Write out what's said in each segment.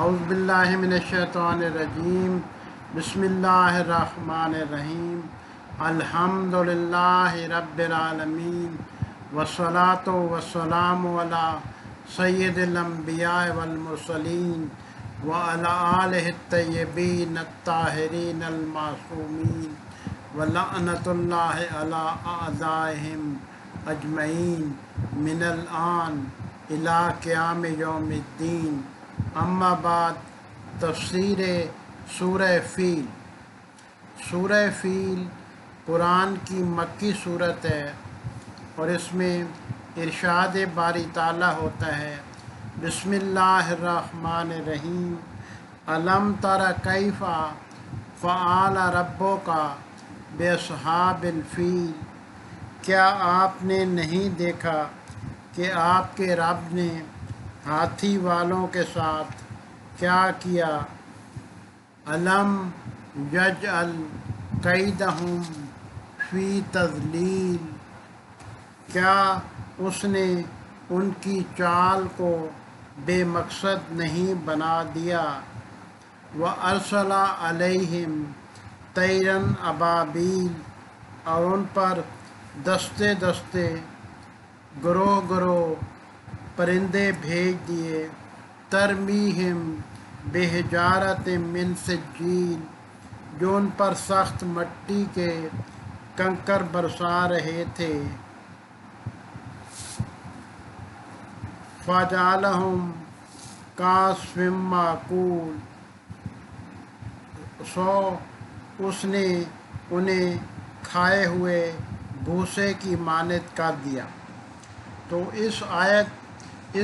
اعوذ باللہ من الشیطان الرجیم بسم اللہ الرحمن الرحیم الحمد للہ رب العالمین والصلاة والسلام علی سید الانبیاء والمرسلین وعلی آلہ الطیبین الطاہرین المعصومین ولعنۃ اللہ علی اعدائہم اجمعین من الآن الی قیام یوم الدین. اما بعد، تفسیر سورہ فیل. سورہ فیل قرآن کی مکی صورت ہے اور اس میں ارشاد باری تعالیٰ ہوتا ہے بسم اللہ الرحمن الرحیم الم تر کیف فعل ربک باصحاب الفیل. کیا آپ نے نہیں دیکھا کہ آپ کے رب نے ہاتھی والوں کے ساتھ کیا کیا؟ الم یجعل کیدہم فی تضلیل. کیا اس نے ان کی چال کو بے مقصد نہیں بنا دیا؟ وارسل علیہم طیرا ابابیل. اور ان پر دستے دستے گروہ گروہ پرندے بھیج دیے. ترمیہم بحجارۃ من سجیل. جو ان پر سخت مٹی کے کنکر برسا رہے تھے. فجعلہم کعصف مأکول. سو اس نے انہیں کھائے ہوئے بھوسے کی مانند کر دیا. تو اس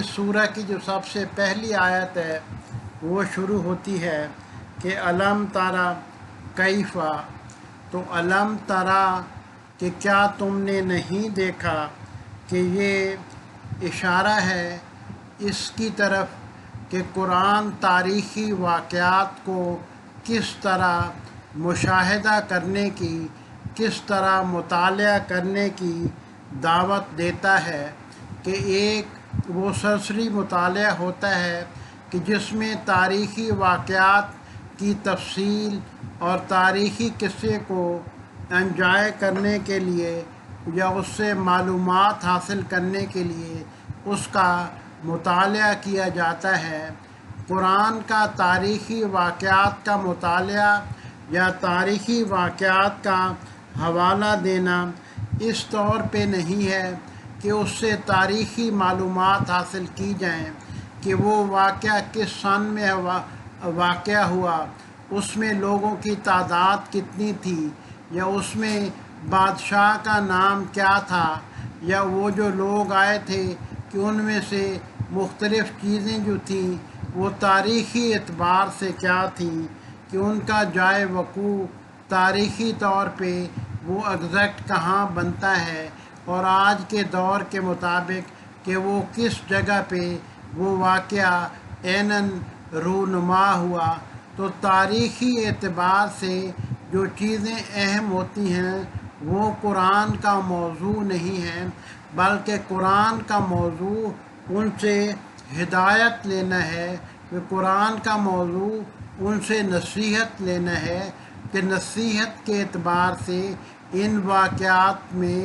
سورہ کی جو سب سے پہلی آیت ہے وہ شروع ہوتی ہے کہ الم ترا کیف. تو الم ترا کہ کیا تم نے نہیں دیکھا، کہ یہ اشارہ ہے اس کی طرف کہ قرآن تاریخی واقعات کو کس طرح مشاہدہ کرنے کی، کس طرح مطالعہ کرنے کی دعوت دیتا ہے. کہ ایک وہ سرسری مطالعہ ہوتا ہے کہ جس میں تاریخی واقعات کی تفصیل اور تاریخی قصے کو انجوائے کرنے کے لیے یا اس سے معلومات حاصل کرنے کے لیے اس کا مطالعہ کیا جاتا ہے. قرآن کا تاریخی واقعات کا مطالعہ یا تاریخی واقعات کا حوالہ دینا اس طور پہ نہیں ہے کہ اس سے تاریخی معلومات حاصل کی جائیں کہ وہ واقعہ کس سن میں واقع ہوا، اس میں لوگوں کی تعداد کتنی تھی، یا اس میں بادشاہ کا نام کیا تھا، یا وہ جو لوگ آئے تھے کہ ان میں سے مختلف چیزیں جو تھیں وہ تاریخی اعتبار سے کیا تھیں، کہ ان کا جائے وقوع تاریخی طور پہ وہ ایگزیکٹ کہاں بنتا ہے، اور آج کے دور کے مطابق کہ وہ کس جگہ پہ وہ واقعہ عیناً رونما ہوا. تو تاریخی اعتبار سے جو چیزیں اہم ہوتی ہیں وہ قرآن کا موضوع نہیں ہے، بلکہ قرآن کا موضوع ان سے ہدایت لینا ہے، کہ قرآن کا موضوع ان سے نصیحت لینا ہے کہ نصیحت کے اعتبار سے ان واقعات میں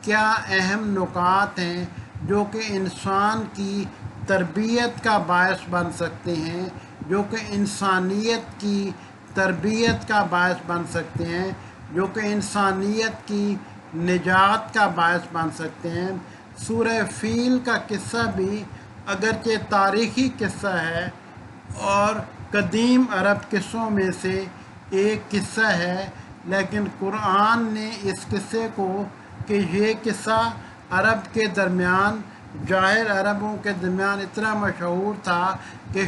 کیا اہم نکات ہیں جو کہ انسان کی تربیت کا باعث بن سکتے ہیں، جو کہ انسانیت کی تربیت کا باعث بن سکتے ہیں، جو کہ انسانیت کی نجات کا باعث بن سکتے ہیں. سورہ فیل کا قصہ بھی اگرچہ تاریخی قصہ ہے اور قدیم عرب قصوں میں سے ایک قصہ ہے، لیکن قرآن نے اس قصے کو کہ یہ قصہ عرب کے درمیان، جاہل عربوں کے درمیان اتنا مشہور تھا کہ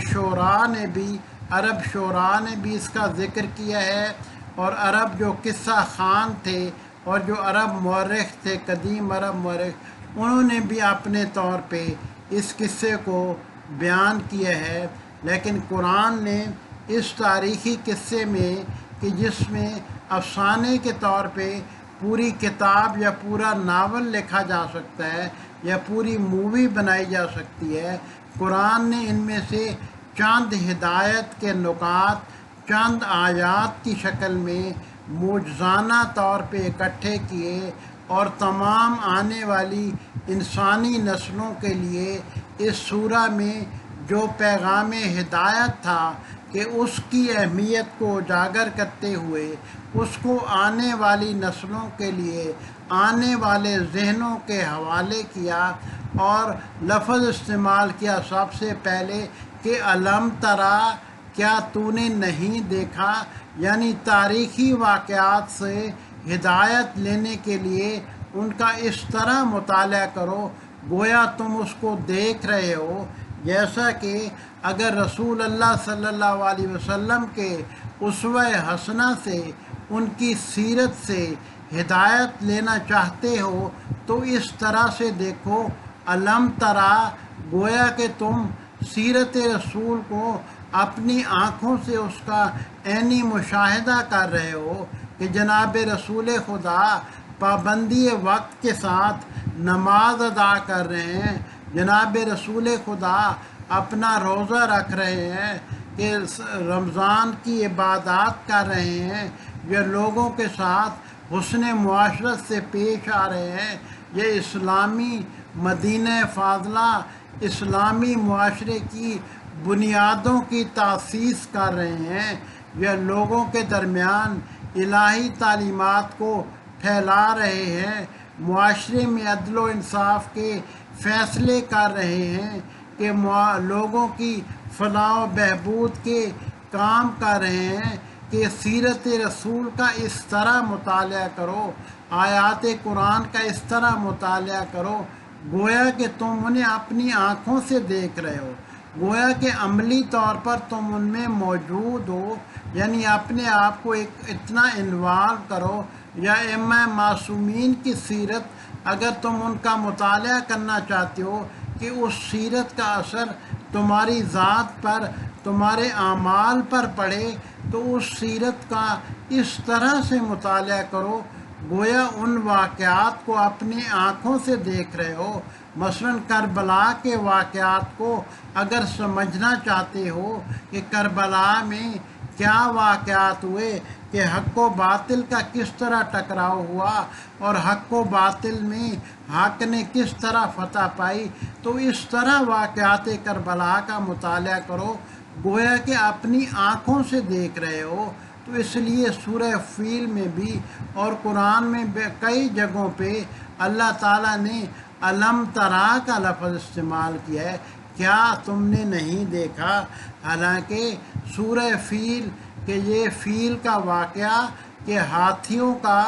عرب شعراء نے بھی اس کا ذکر کیا ہے، اور عرب جو قصہ خوان تھے اور جو عرب مورخ تھے، قدیم عرب مورخ، انہوں نے بھی اپنے طور پہ اس قصے کو بیان کیا ہے. لیکن قرآن نے اس تاریخی قصے میں کہ جس میں افسانے کے طور پہ پوری کتاب یا پورا ناول لکھا جا سکتا ہے یا پوری مووی بنائی جا سکتی ہے، قرآن نے ان میں سے چند ہدایت کے نکات چند آیات کی شکل میں معجزانہ طور پہ اکٹھے کیے اور تمام آنے والی انسانی نسلوں کے لیے اس سورہ میں جو پیغام ہدایت تھا کہ اس کی اہمیت کو اجاگر کرتے ہوئے اس کو آنے والی نسلوں کے لیے آنے والے ذہنوں کے حوالے کیا، اور لفظ استعمال کیا سب سے پہلے کہ الم ترا، کیا تو نے نہیں دیکھا، یعنی تاریخی واقعات سے ہدایت لینے کے لیے ان کا اس طرح مطالعہ کرو گویا تم اس کو دیکھ رہے ہو، جیسا کہ اگر رسول اللہ صلی اللہ علیہ وسلم کے اسوہ حسنہ سے، ان کی سیرت سے ہدایت لینا چاہتے ہو تو اس طرح سے دیکھو الم ترا، گویا کہ تم سیرت رسول کو اپنی آنکھوں سے اس کا عینی مشاہدہ کر رہے ہو کہ جناب رسول خدا پابندی وقت کے ساتھ نماز ادا کر رہے ہیں، جناب رسول خدا اپنا روزہ رکھ رہے ہیں، کہ رمضان کی عبادات کر رہے ہیں، یہ لوگوں کے ساتھ حسن معاشرت سے پیش آ رہے ہیں، یہ اسلامی مدینہ فاضلہ اسلامی معاشرے کی بنیادوں کی تاسیس کر رہے ہیں، یہ لوگوں کے درمیان الہی تعلیمات کو پھیلا رہے ہیں، معاشرے میں عدل و انصاف کے فیصلے کر رہے ہیں، کہ لوگوں کی فلاح و بہبود کے کام کر رہے ہیں، کہ سیرت رسول کا اس طرح مطالعہ کرو، آیات قرآن کا اس طرح مطالعہ کرو، گویا کہ تم انہیں اپنی آنکھوں سے دیکھ رہے ہو، گویا کہ عملی طور پر تم ان میں موجود ہو، یعنی اپنے آپ کو اتنا انوالو کرو، یا ائمہ معصومین کی سیرت اگر تم ان کا مطالعہ کرنا چاہتے ہو کہ اس سیرت کا اثر تمہاری ذات پر، تمہارے اعمال پر پڑے، تو اس سیرت کا اس طرح سے مطالعہ کرو گویا ان واقعات کو اپنی آنکھوں سے دیکھ رہے ہو۔ مثلا کربلا کے واقعات کو اگر سمجھنا چاہتے ہو کہ کربلا میں کیا واقعات ہوئے، کہ حق و باطل کا کس طرح ٹکراؤ ہوا اور حق و باطل میں حق نے کس طرح فتح پائی، تو اس طرح واقعات کربلا کا مطالعہ کرو گویا کہ اپنی آنکھوں سے دیکھ رہے ہو۔ تو اس لیے سورہ فیل میں بھی اور قرآن میں کئی جگہوں پہ اللہ تعالیٰ نے الم ترا کا لفظ استعمال کیا ہے، کیا تم نے نہیں دیکھا، حالانکہ سورہ فیل کہ یہ فیل کا واقعہ کہ ہاتھیوں کا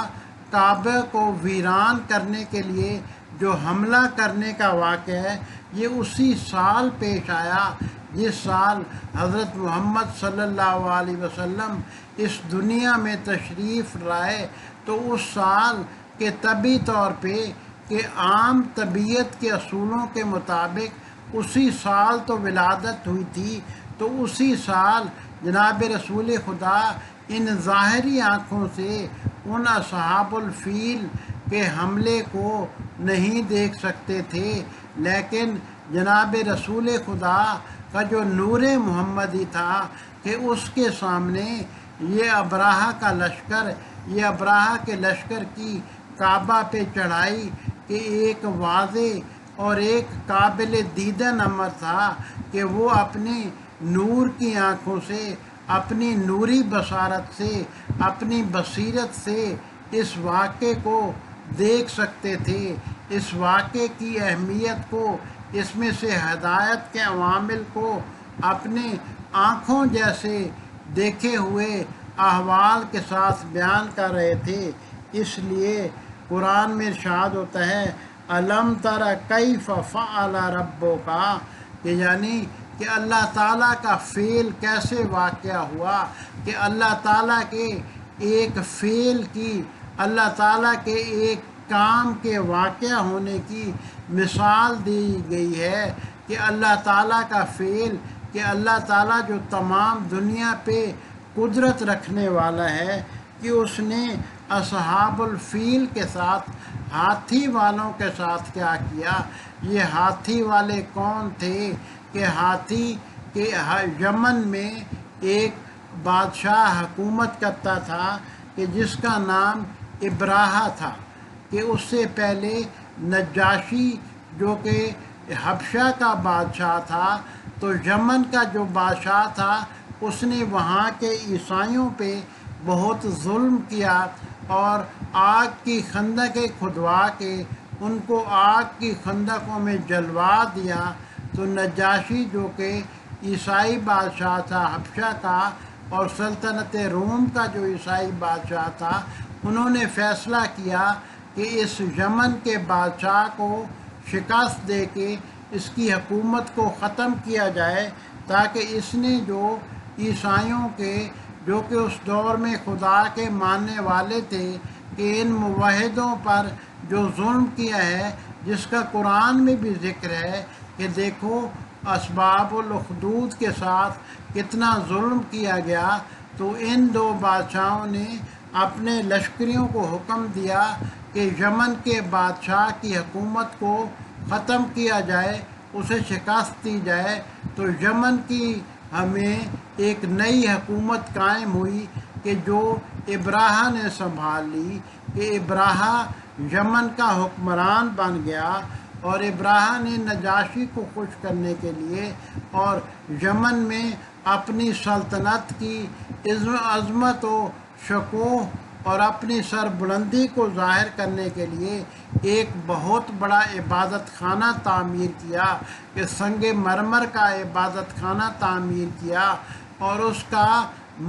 کعبہ کو ویران کرنے کے لیے جو حملہ کرنے کا واقعہ ہے، یہ اسی سال پیش آیا جس سال حضرت محمد صلی اللہ علیہ وسلم اس دنیا میں تشریف لائے، تو اس سال کے طبی طور پہ کہ عام طبیعت کے اصولوں کے مطابق اسی سال تو ولادت ہوئی تھی، تو اسی سال جناب رسول خدا ان ظاہری آنکھوں سے ان اصحاب الفیل کے حملے کو نہیں دیکھ سکتے تھے، لیکن جناب رسول خدا کا جو نور محمدی تھا کہ اس کے سامنے یہ ابراہہ کا لشکر، یہ ابراہہ کے لشکر کی کعبہ پہ چڑھائی کہ ایک واضح اور ایک قابل دیدن امر تھا کہ وہ اپنی نور کی آنکھوں سے، اپنی نوری بصارت سے، اپنی بصیرت سے اس واقعے کو دیکھ سکتے تھے، اس واقعے کی اہمیت کو، اس میں سے ہدایت کے عوامل کو اپنی آنکھوں جیسے دیکھے ہوئے احوال کے ساتھ بیان کر رہے تھے۔ اس لیے قرآن میں ارشاد ہوتا ہے الم تر کیف فعل ربک، کہ یعنی کہ اللہ تعالیٰ کا فعل کیسے واقع ہوا، کہ اللہ تعالیٰ کے ایک فعل کی، اللہ تعالیٰ کے ایک کام کے واقع ہونے کی مثال دی گئی ہے، کہ اللہ تعالیٰ کا فعل، کہ اللہ تعالیٰ جو تمام دنیا پہ قدرت رکھنے والا ہے، کہ اس نے اصحاب الفیل کے ساتھ، ہاتھی والوں کے ساتھ کیا کیا۔ یہ ہاتھی والے کون تھے؟ کہ ہاتھی کہ یمن میں ایک بادشاہ حکومت کرتا تھا کہ جس کا نام ابراہہ تھا، کہ اس سے پہلے نجاشی جو کہ حبشہ کا بادشاہ تھا، تو یمن کا جو بادشاہ تھا اس نے وہاں کے عیسائیوں پہ بہت ظلم کیا اور آگ کی خندقیں کھدوا کے ان کو آگ کی خندقوں میں جلوا دیا۔ تو نجاشی جو کہ عیسائی بادشاہ تھا حبشہ کا، اور سلطنت روم کا جو عیسائی بادشاہ تھا، انہوں نے فیصلہ کیا کہ اس یمن کے بادشاہ کو شکست دے کے اس کی حکومت کو ختم کیا جائے، تاکہ اس نے جو عیسائیوں کے جو کہ اس دور میں خدا کے ماننے والے تھے، کہ ان موحدوں پر جو ظلم کیا ہے، جس کا قرآن میں بھی ذکر ہے کہ دیکھو اسباب الاخدود کے ساتھ کتنا ظلم کیا گیا، تو ان دو بادشاہوں نے اپنے لشکریوں کو حکم دیا کہ یمن کے بادشاہ کی حکومت کو ختم کیا جائے، اسے شکست دی جائے۔ تو یمن کی ہمیں ایک نئی حکومت قائم ہوئی کہ جو ابراہہ نے سنبھال لی، کہ ابراہہ یمن کا حکمران بن گیا، اور ابراہہ نے نجاشی کو خوش کرنے کے لیے اور یمن میں اپنی سلطنت کی عظمت و شکوہ اور اپنی سربلندی کو ظاہر کرنے کے لیے ایک بہت بڑا عبادت خانہ تعمیر کیا، کہ سنگ مرمر کا عبادت خانہ تعمیر کیا، اور اس کا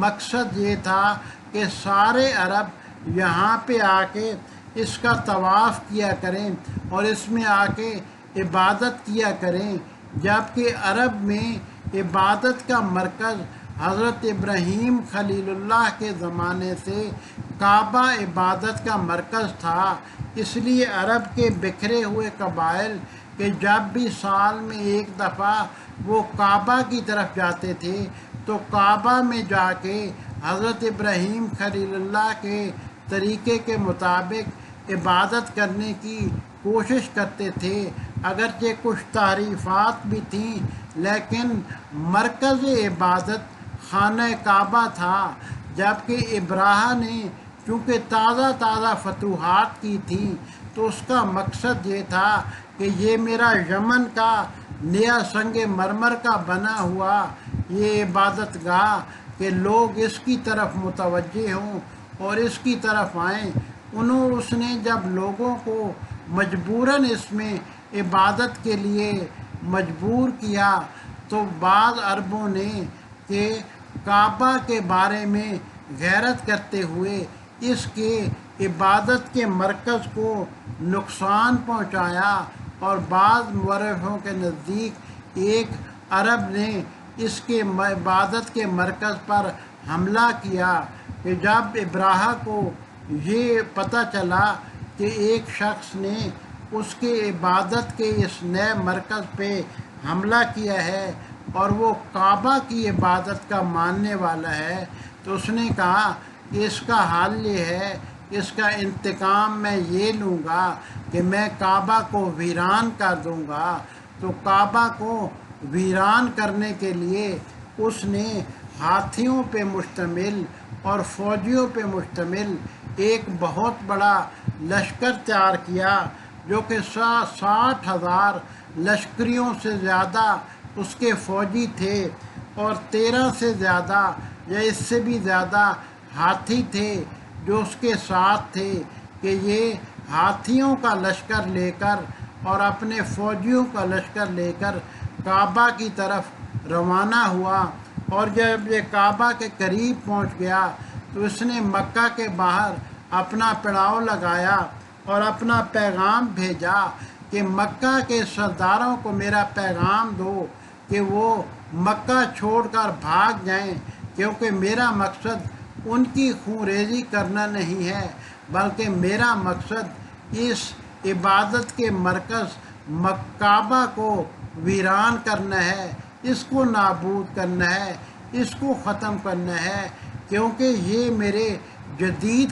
مقصد یہ تھا کہ سارے عرب یہاں پہ آ کے اس کا طواف کیا کریں اور اس میں آ کے عبادت کیا کریں، جبکہ عرب میں عبادت کا مرکز حضرت ابراہیم خلیل اللہ کے زمانے سے کعبہ عبادت کا مرکز تھا۔ اس لیے عرب کے بکھرے ہوئے قبائل کہ جب بھی سال میں ایک دفعہ وہ کعبہ کی طرف جاتے تھے، تو کعبہ میں جا کے حضرت ابراہیم خلیل اللہ کے طریقے کے مطابق عبادت کرنے کی کوشش کرتے تھے۔ اگرچہ کچھ تعریفات بھی تھیں، لیکن مرکز عبادت خانہ کعبہ تھا۔ جبکہ ابراہہ نے چونکہ تازہ فتوحات کی تھیں، تو اس کا مقصد یہ تھا کہ یہ میرا یمن کا نیا سنگ مرمر کا بنا ہوا یہ عبادت گاہ، کہ لوگ اس کی طرف متوجہ ہوں اور اس کی طرف آئیں۔ اس نے جب لوگوں کو مجبوراً اس میں عبادت کے لیے مجبور کیا، تو بعض عربوں نے کہ کعبہ کے بارے میں غیرت کرتے ہوئے اس کے عبادت کے مرکز کو نقصان پہنچایا، اور بعض مورخوں کے نزدیک ایک عرب نے اس کے عبادت کے مرکز پر حملہ کیا، کہ جب ابراہہ کو یہ پتہ چلا کہ ایک شخص نے اس کے عبادت کے اس نئے مرکز پہ حملہ کیا ہے اور وہ کعبہ کی عبادت کا ماننے والا ہے، تو اس نے کہا کہ اس کا حل یہ ہے، اس کا انتقام میں یہ لوں گا کہ میں کعبہ کو ویران کر دوں گا۔ تو کعبہ کو ویران کرنے کے لیے اس نے ہاتھیوں پہ مشتمل اور فوجیوں پہ مشتمل ایک بہت بڑا لشکر تیار کیا، جو کہ 60,000 لشکریوں سے زیادہ اس کے فوجی تھے، اور 13 سے زیادہ یا اس سے بھی زیادہ ہاتھی تھے جو اس کے ساتھ تھے، کہ یہ ہاتھیوں کا لشکر لے کر اور اپنے فوجیوں کا لشکر لے کر کعبہ کی طرف روانہ ہوا۔ اور جب یہ کعبہ کے قریب پہنچ گیا، تو اس نے مکہ کے باہر اپنا پڑاؤ لگایا اور اپنا پیغام بھیجا کہ مکہ کے سرداروں کو میرا پیغام دو کہ وہ مکہ چھوڑ کر بھاگ جائیں، کیونکہ میرا مقصد ان کی خون ریزی کرنا نہیں ہے، بلکہ میرا مقصد اس عبادت کے مرکز کعبہ کو ویران کرنا ہے، اس کو نابود کرنا ہے، اس کو ختم کرنا ہے، کیونکہ یہ میرے جدید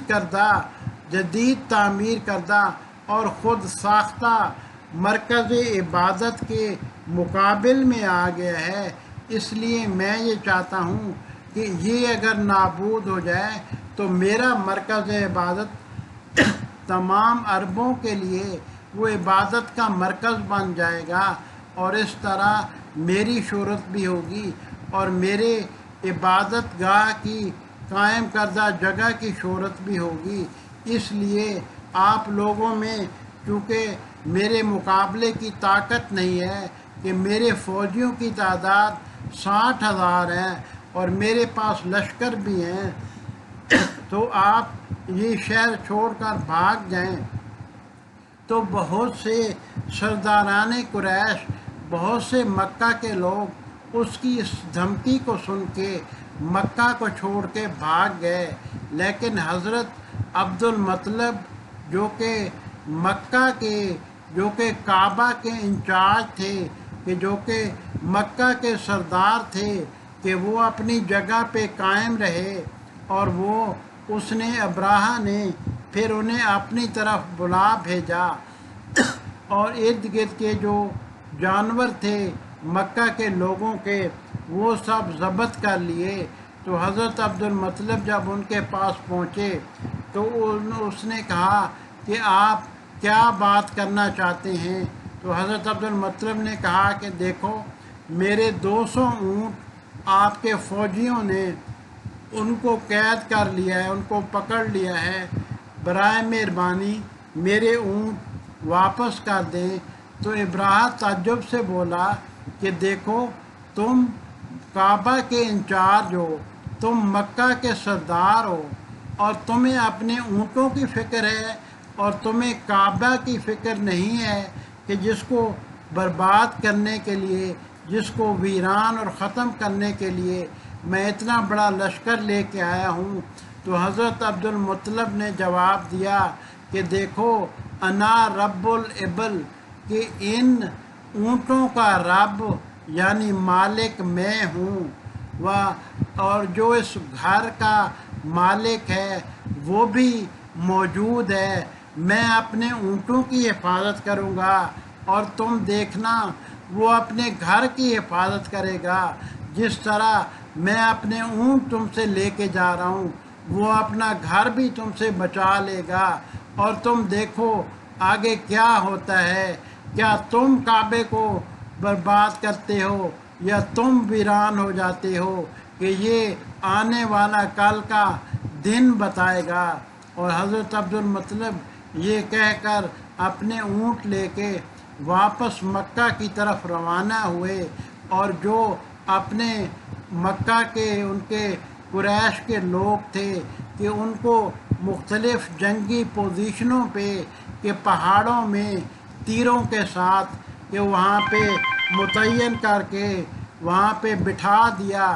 تعمیر کردہ اور خود ساختہ مرکز عبادت کے مقابل میں آ گیا ہے۔ اس لیے میں یہ چاہتا ہوں کہ یہ اگر نابود ہو جائے تو میرا مرکز عبادت تمام عربوں کے لیے وہ عبادت کا مرکز بن جائے گا، اور اس طرح میری شہرت بھی ہوگی اور میرے عبادت گاہ کی قائم کردہ جگہ کی شہرت بھی ہوگی۔ اس لیے آپ لوگوں میں چونکہ میرے مقابلے کی طاقت نہیں ہے کہ میرے فوجیوں کی تعداد 60,000 ہے اور میرے پاس لشکر بھی ہیں، تو آپ یہ شہر چھوڑ کر بھاگ جائیں۔ تو بہت سے سرداران قریش، بہت سے مکہ کے لوگ اس کی اس دھمکی کو سن کے مکہ کو چھوڑ کے بھاگ گئے، لیکن حضرت عبد المطلب جو کہ مکہ کے، جو کہ کعبہ کے انچارج تھے، کہ جو کہ مکہ کے سردار تھے، کہ وہ اپنی جگہ پہ قائم رہے، اور وہ اس نے ابراہہ نے پھر انہیں اپنی طرف بلا بھیجا، اور ارد گرد کے جو جانور تھے مکہ کے لوگوں کے وہ سب ضبط کر لیے۔ تو حضرت عبد المطلب جب ان کے پاس پہنچے تو اس نے کہا کہ آپ کیا بات کرنا چاہتے ہیں؟ تو حضرت عبد المطلب نے کہا کہ دیکھو، میرے 200 اونٹ آپ کے فوجیوں نے ان کو قید کر لیا ہے، ان کو پکڑ لیا ہے، برائے مہربانی میرے اونٹ واپس کر دیں۔ تو ابراہہ تعجب سے بولا کہ دیکھو، تم کعبہ کے انچارج ہو، تم مکہ کے سردار ہو، اور تمہیں اپنے اونٹوں کی فکر ہے اور تمہیں کعبہ کی فکر نہیں ہے کہ جس کو برباد کرنے کے لیے، جس کو ویران اور ختم کرنے کے لیے میں اتنا بڑا لشکر لے کے آیا ہوں۔ تو حضرت عبد المطلب نے جواب دیا کہ دیکھو، انا رب الابل، کہ ان اونٹوں کا رب یعنی مالک میں ہوں، اور جو اس گھر کا مالک ہے وہ بھی موجود ہے۔ میں اپنے اونٹوں کی حفاظت کروں گا اور تم دیکھنا وہ اپنے گھر کی حفاظت کرے گا، جس طرح میں اپنے اونٹ تم سے لے کے جا رہا ہوں وہ اپنا گھر بھی تم سے بچا لے گا۔ اور تم دیکھو آگے کیا ہوتا ہے، کیا تم کعبے کو برباد کرتے ہو یا تم ویران ہو جاتے ہو، کہ یہ آنے والا کل کا دن بتائے گا۔ اور حضرت عبد المطلب یہ کہہ کر اپنے اونٹ لے کے واپس مکہ کی طرف روانہ ہوئے، اور جو اپنے مکہ کے ان کے قریش کے لوگ تھے کہ ان کو مختلف جنگی پوزیشنوں پہ کہ پہاڑوں میں تیروں کے ساتھ کہ وہاں پہ متعین کر کے وہاں پہ بٹھا دیا،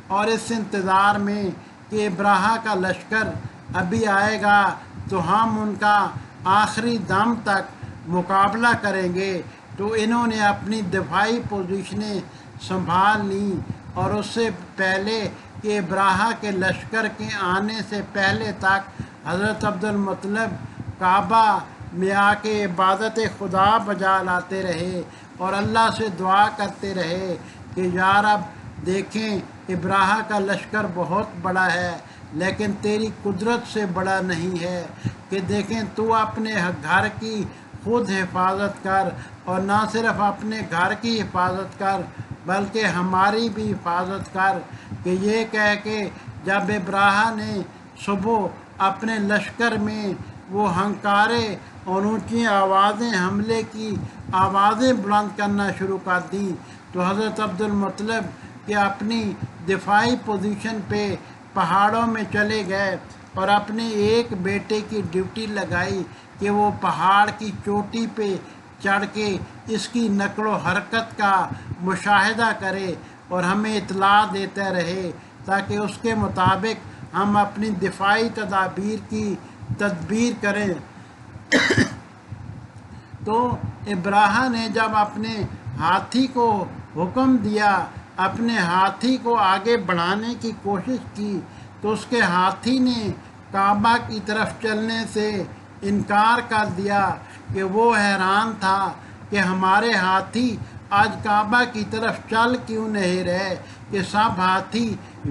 اور اس انتظار میں کہ ابراہہ کا لشکر ابھی آئے گا تو ہم ان کا آخری دم تک مقابلہ کریں گے۔ تو انہوں نے اپنی دفاعی پوزیشنیں سنبھال لیں، اور اس سے پہلے کہ ابراہہ کے لشکر کے آنے سے پہلے تک حضرت عبد المطلب کعبہ میں آ کے عبادت خدا بجا لاتے رہے اور اللہ سے دعا کرتے رہے کہ یا رب، دیکھیں ابراہہ کا لشکر بہت بڑا ہے لیکن تیری قدرت سے بڑا نہیں ہے، کہ دیکھیں تو اپنے گھر کی خود حفاظت کر، اور نہ صرف اپنے گھر کی حفاظت کر بلکہ ہماری بھی حفاظت کر۔ کہ یہ کہہ کے جب ابراہہ نے صبح اپنے لشکر میں وہ ہنکارے اور اونچی آوازیں، حملے کی آوازیں بلند کرنا شروع کر دیں، تو حضرت عبد المطلب کہ اپنی دفاعی پوزیشن پہ پہاڑوں میں چلے گئے اور اپنے ایک بیٹے کی ڈیوٹی لگائی کہ وہ پہاڑ کی چوٹی پہ چڑھ کے اس کی نقل و حرکت کا مشاہدہ کرے اور ہمیں اطلاع دیتا رہے، تاکہ اس کے مطابق ہم اپنی دفاعی تدابیر کی تدبیر کریں۔ تو ابراہہ نے جب اپنے ہاتھی کو حکم دیا، اپنے ہاتھی کو آگے بڑھانے کی کوشش کی، تو اس کے ہاتھی نے کعبہ کی طرف چلنے سے انکار کر دیا، کہ وہ حیران تھا کہ ہمارے ہاتھی آج کعبہ کی طرف چل کیوں نہیں رہے کہ سب ہاتھی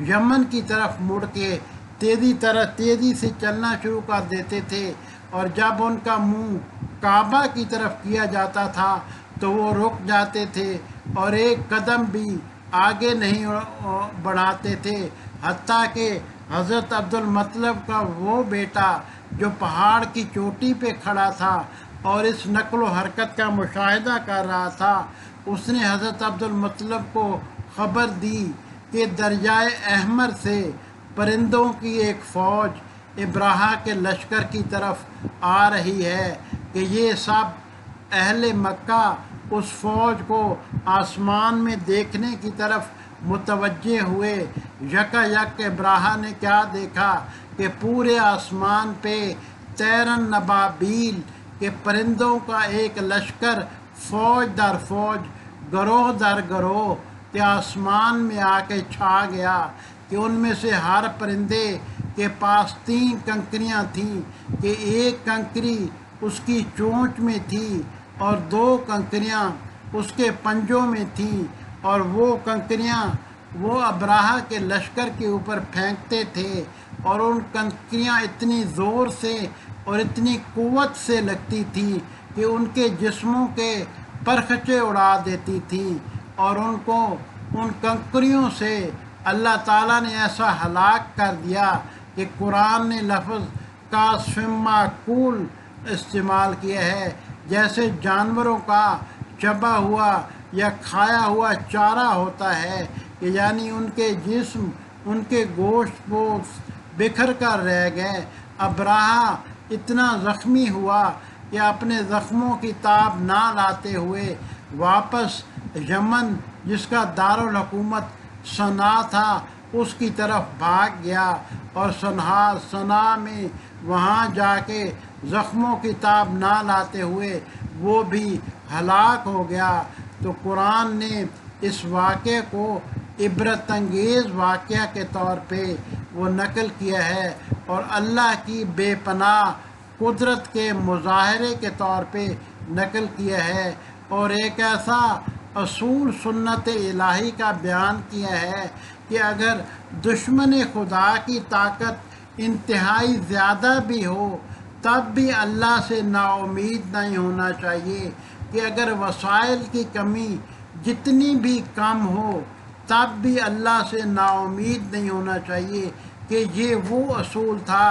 یمن کی طرف مڑ کے تیزی سے چلنا شروع کر دیتے تھے، اور جب ان کا منہ کعبہ کی طرف کیا جاتا تھا تو وہ رک جاتے تھے اور ایک قدم بھی آگے نہیں بڑھاتے تھے، حتیٰ کہ حضرت عبد المطلب کا وہ بیٹا جو پہاڑ کی چوٹی پہ کھڑا تھا اور اس نقل و حرکت کا مشاہدہ کر رہا تھا، اس نے حضرت عبد المطلب کو خبر دی کہ دریائے احمر سے پرندوں کی ایک فوج ابراہہ کے لشکر کی طرف آ رہی ہے، کہ یہ سب اہل مکہ اس فوج کو آسمان میں دیکھنے کی طرف متوجہ ہوئے۔ یکا یک ابراہہ نے کیا دیکھا کہ پورے آسمان پہ طیرن نبابیل کے پرندوں کا ایک لشکر فوج در فوج، گروہ در گروہ کے آسمان میں آ کے چھا گیا، کہ ان میں سے ہر پرندے کے پاس 3 کنکریاں تھیں، کہ ایک کنکری اس کی چونچ میں تھی اور 2 کنکریاں اس کے پنجوں میں تھیں، اور وہ کنکریاں وہ ابراہہ کے لشکر کے اوپر پھینکتے تھے، اور ان کنکریاں اتنی زور سے اور اتنی قوت سے لگتی تھیں کہ ان کے جسموں کے پرخچے اڑا دیتی تھیں، اور ان کو ان کنکریوں سے اللہ تعالیٰ نے ایسا ہلاک کر دیا کہ قرآن نے لفظ کاصفٍ مأکول استعمال کیا ہے، جیسے جانوروں کا چبا ہوا یا کھایا ہوا چارہ ہوتا ہے، کہ یعنی ان کے جسم، ان کے گوشت پوست بکھر کر رہ گئے۔ ابراہہ اتنا زخمی ہوا کہ اپنے زخموں کی تاب نہ لاتے ہوئے واپس یمن، جس کا دارالحکومت صنعا تھا، اس کی طرف بھاگ گیا، اور صنعا میں وہاں جا کے زخموں کی تاب نہ لاتے ہوئے وہ بھی ہلاک ہو گیا۔ تو قرآن نے اس واقعے کو عبرت انگیز واقعہ کے طور پہ وہ نقل کیا ہے، اور اللہ کی بے پناہ قدرت کے مظاہرے کے طور پہ نقل کیا ہے، اور ایک ایسا اصول سنت الہی کا بیان کیا ہے کہ اگر دشمن خدا کی طاقت انتہائی زیادہ بھی ہو تب بھی اللہ سے نا امید نہیں ہونا چاہیے، کہ اگر وسائل کی کمی جتنی بھی کم ہو تب بھی اللہ سے نا امید نہیں ہونا چاہیے، کہ یہ وہ اصول تھا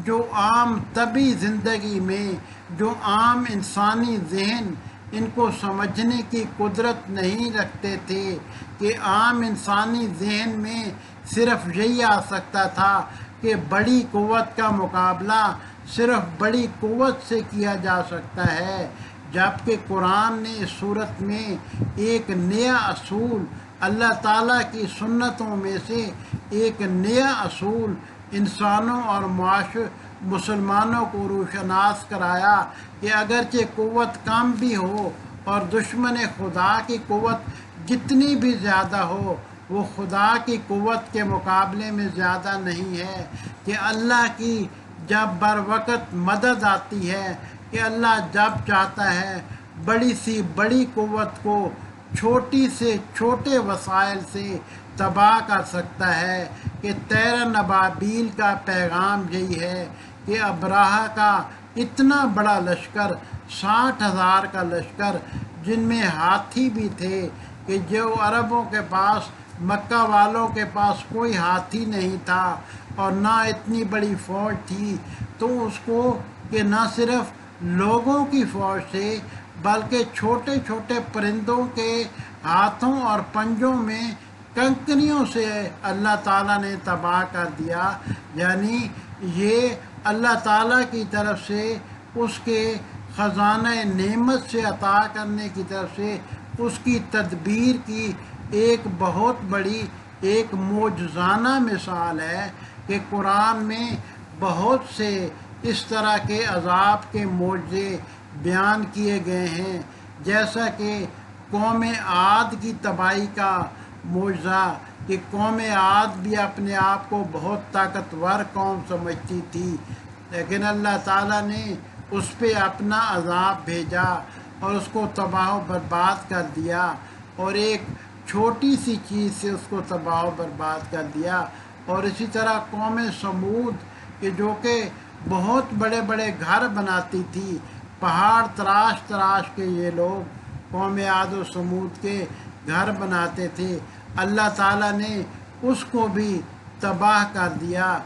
جو عام طبی زندگی میں، جو عام انسانی ذہن ان کو سمجھنے کی قدرت نہیں رکھتے تھے، کہ عام انسانی ذہن میں صرف یہی آ سکتا تھا کہ بڑی قوت کا مقابلہ صرف بڑی قوت سے کیا جا سکتا ہے، جبکہ قرآن نے اس صورت میں ایک نیا اصول، اللہ تعالیٰ کی سنتوں میں سے ایک نیا اصول انسانوں اور مسلمانوں کو روشناس کرایا، کہ اگرچہ قوت کم بھی ہو اور دشمن خدا کی قوت جتنی بھی زیادہ ہو، وہ خدا کی قوت کے مقابلے میں زیادہ نہیں ہے، کہ اللہ کی جب بر وقت مدد آتی ہے، کہ اللہ جب چاہتا ہے بڑی سی بڑی قوت کو چھوٹی سے چھوٹے وسائل سے تباہ کر سکتا ہے، کہ طیرن ابابیل کا پیغام یہی ہے کہ ابراہہ کا اتنا بڑا لشکر، 60,000 کا لشکر، جن میں ہاتھی بھی تھے، کہ جو عربوں کے پاس، مکہ والوں کے پاس کوئی ہاتھی نہیں تھا اور نہ اتنی بڑی فوج تھی، تو اس کو کہ نہ صرف لوگوں کی فوج سے بلکہ چھوٹے چھوٹے پرندوں کے ہاتھوں اور پنجوں میں کنکریوں سے اللہ تعالیٰ نے تباہ کر دیا۔ یعنی یہ اللہ تعالیٰ کی طرف سے، اس کے خزانہ نعمت سے عطا کرنے کی طرف سے، اس کی تدبیر کی ایک بہت بڑی، ایک معجزانہ مثال ہے، کہ قرآن میں بہت سے اس طرح کے عذاب کے معجزے بیان کیے گئے ہیں، جیسا کہ قوم عاد کی تباہی کا معجزہ، کہ قوم عاد بھی اپنے آپ کو بہت طاقتور قوم سمجھتی تھی، لیکن اللہ تعالیٰ نے اس پہ اپنا عذاب بھیجا، اور اس کو تباہ و برباد کر دیا، اور ایک چھوٹی سی چیز سے اس کو تباہ و برباد کر دیا۔ اور اسی طرح قوم سمود کہ جو کہ بہت بڑے بڑے گھر بناتی تھی، پہاڑ تراش تراش کے یہ لوگ قوم عاد و سمود کے گھر بناتے تھے، اللہ تعالیٰ نے اس کو بھی تباہ کر دیا۔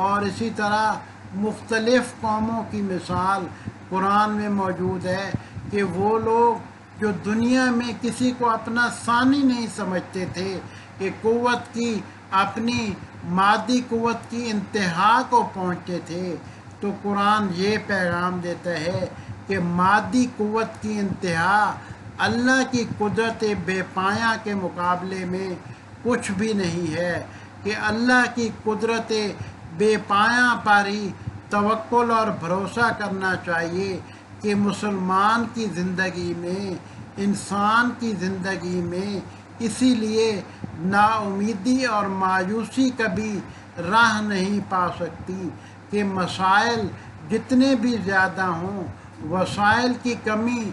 اور اسی طرح مختلف قوموں کی مثال قرآن میں موجود ہے کہ وہ لوگ جو دنیا میں کسی کو اپنا ثانی نہیں سمجھتے تھے، کہ قوت کی اپنی مادی قوت کی انتہا کو پہنچتے تھے، تو قرآن یہ پیغام دیتا ہے کہ مادی قوت کی انتہا اللہ کی قدرت بے پایہ کے مقابلے میں کچھ بھی نہیں ہے، کہ اللہ کی قدرت بے پایہ پر ہی توکل اور بھروسہ کرنا چاہیے، کہ مسلمان کی زندگی میں، انسان کی زندگی میں اسی لیے نا امیدی اور مایوسی کبھی راہ نہیں پا سکتی، کہ مسائل جتنے بھی زیادہ ہوں، وسائل کی کمی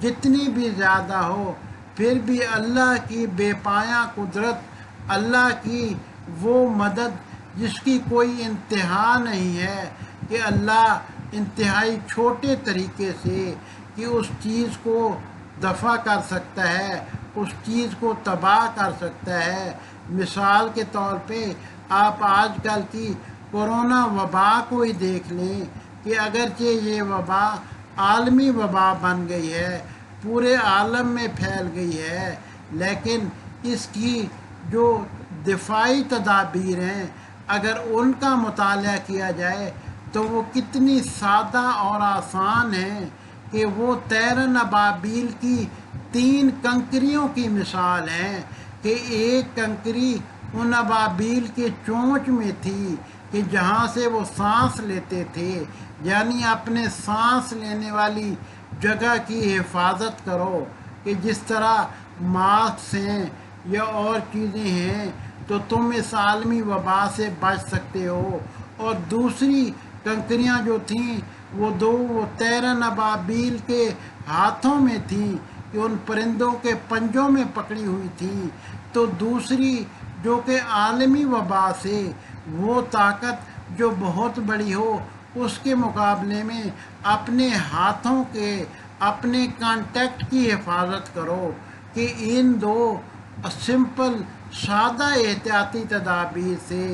جتنی بھی زیادہ ہو، پھر بھی اللہ کی بے پایہ قدرت، اللہ کی وہ مدد جس کی کوئی انتہا نہیں ہے، کہ اللہ انتہائی چھوٹے طریقے سے کہ اس چیز کو دفع کر سکتا ہے، اس چیز کو تباہ کر سکتا ہے۔ مثال کے طور پہ آپ آج کل کی کورونا وبا کو ہی دیکھ لیں، کہ اگرچہ یہ وبا عالمی وبا بن گئی ہے، پورے عالم میں پھیل گئی ہے، لیکن اس کی جو دفاعی تدابیر ہیں، اگر ان کا مطالعہ کیا جائے تو وہ کتنی سادہ اور آسان ہیں، کہ وہ طیرن ابابیل کی 3 کنکریوں کی مثال ہیں، کہ ایک کنکری ان ابابیل کے چونچ میں تھی، کہ جہاں سے وہ سانس لیتے تھے، یعنی اپنے سانس لینے والی جگہ کی حفاظت کرو، کہ جس طرح ماسک ہیں یا اور چیزیں ہیں تو تم اس عالمی وبا سے بچ سکتے ہو۔ اور دوسری کنکریاں جو تھیں وہ طیرن ابابیل کے ہاتھوں میں تھیں، کہ ان پرندوں کے پنجوں میں پکڑی ہوئی تھیں، تو دوسری جو کہ عالمی وبا سے وہ طاقت جو بہت بڑی ہو، اس کے مقابلے میں اپنے ہاتھوں کے، اپنے کانٹیکٹ کی حفاظت کرو، کہ ان 2 سمپل سادہ احتیاطی تدابیر سے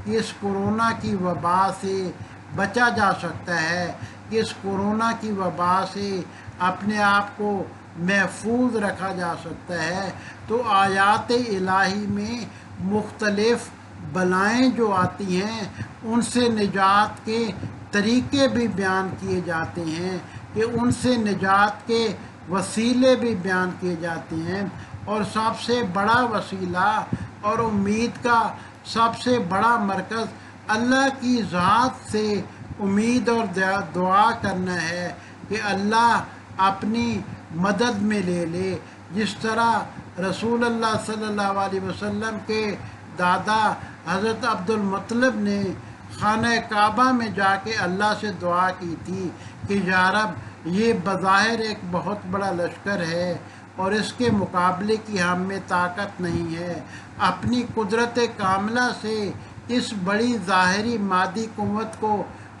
اس کورونا کی وبا سے بچا جا سکتا ہے، کہ اس کورونا کی وبا سے اپنے آپ کو محفوظ رکھا جا سکتا ہے۔ تو آیات الہی میں مختلف بلائیں جو آتی ہیں ان سے نجات کے طریقے بھی بیان کیے جاتے ہیں، کہ ان سے نجات کے وسیلے بھی بیان کیے جاتے ہیں۔ اور سب سے بڑا وسیلہ اور امید کا سب سے بڑا مرکز اللہ کی ذات سے امید اور دعا کرنا ہے، کہ اللہ اپنی مدد میں لے لے، جس طرح رسول اللہ صلی اللہ علیہ وسلم کے دادا حضرت عبد المطلب نے خانہ کعبہ میں جا کے اللہ سے دعا کی تھی، کہ یا رب یہ بظاہر ایک بہت بڑا لشکر ہے اور اس کے مقابلے کی ہم میں طاقت نہیں ہے، اپنی قدرت کاملہ سے اس بڑی ظاہری مادی قوت کو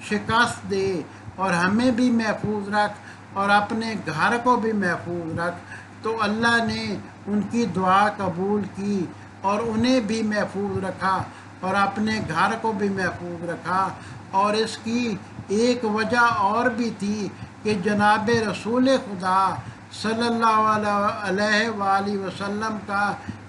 شکست دے، اور ہمیں بھی محفوظ رکھ اور اپنے گھر کو بھی محفوظ رکھ۔ تو اللہ نے ان کی دعا قبول کی اور انہیں بھی محفوظ رکھا اور اپنے گھر کو بھی محفوظ رکھا۔ اور اس کی ایک وجہ اور بھی تھی، کہ جناب رسول خدا صلی اللہ علیہ وآلہ وسلم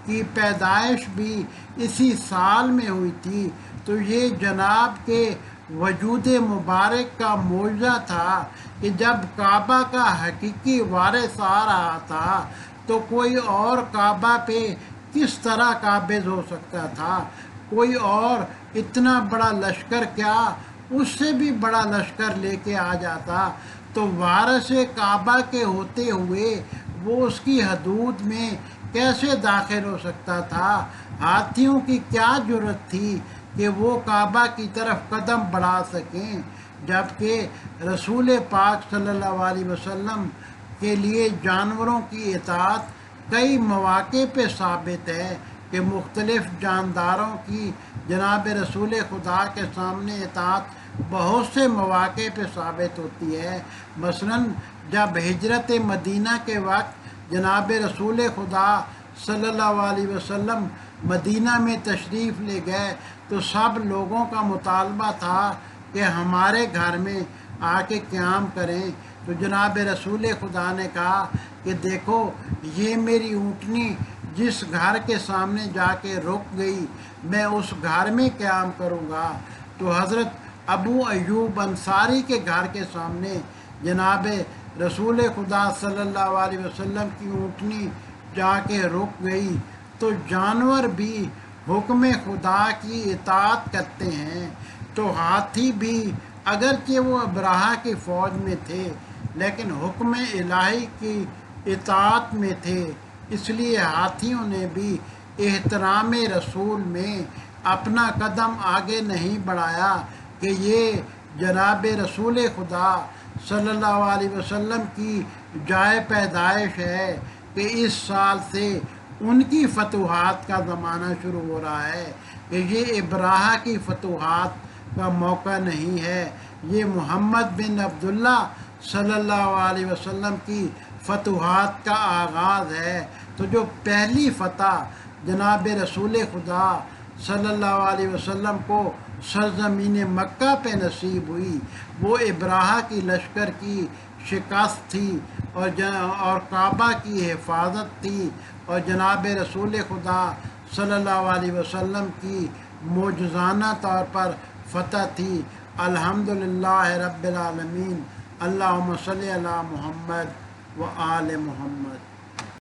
کی پیدائش بھی اسی سال میں ہوئی تھی، تو یہ جناب کے وجود مبارک کا معجزہ تھا، کہ جب کعبہ کا حقیقی وارث آ رہا تھا تو کوئی اور کعبہ پہ کس طرح قابض ہو سکتا تھا، کوئی اور اتنا بڑا لشکر کیا، اس سے بھی بڑا لشکر لے کے آ جاتا، تو وارث کعبہ کے ہوتے ہوئے وہ اس کی حدود میں کیسے داخل ہو سکتا تھا؟ ہاتھیوں کی کیا جرأت تھی کہ وہ کعبہ کی طرف قدم بڑھا سکیں، جبکہ رسول پاک صلی اللہ علیہ وسلم کے لیے جانوروں کی اطاعت کئی مواقع پہ ثابت ہے کہ مختلف جانداروں کی جناب رسول خدا کے سامنے اطاعت بہت سے مواقع پہ ثابت ہوتی ہے۔ مثلاً جب ہجرت مدینہ کے وقت جناب رسول خدا صلی اللہ علیہ وسلم مدینہ میں تشریف لے گئے تو سب لوگوں کا مطالبہ تھا کہ ہمارے گھر میں آ کے قیام کریں، تو جناب رسول خدا نے کہا کہ دیکھو یہ میری اونٹنی جس گھر کے سامنے جا کے رک گئی میں اس گھر میں قیام کروں گا۔ تو حضرت ابو ایوب انصاری کے گھر کے سامنے جناب رسول خدا صلی اللہ علیہ وسلم کی اونٹنی جا کے رک گئی، تو جانور بھی حکم خدا کی اطاعت کرتے ہیں۔ تو ہاتھی بھی اگرچہ وہ ابراہہ کی فوج میں تھے لیکن حکم الہی کی اطاعت میں تھے، اس لیے ہاتھیوں نے بھی احترام رسول میں اپنا قدم آگے نہیں بڑھایا کہ یہ جناب رسول خدا صلی اللہ علیہ وسلم کی جائے پیدائش ہے کہ اس سال سے ان کی فتوحات کا زمانہ شروع ہو رہا ہے، کہ یہ ابراہہ کی فتوحات کا موقع نہیں ہے، یہ محمد بن عبداللہ صلی اللہ علیہ وسلم کی فتوحات کا آغاز ہے۔ تو جو پہلی فتح جناب رسول خدا صلی اللہ علیہ وسلم کو سرزمین مکہ پہ نصیب ہوئی وہ ابراہہ کی لشکر کی شکست تھی اور کعبہ کی حفاظت تھی اور جناب رسول خدا صلی اللہ علیہ وسلم کی معجزانہ طور پر فتح تھی۔ الحمدللہ رب العالمین، اللہم صلی علی محمد و آل محمد۔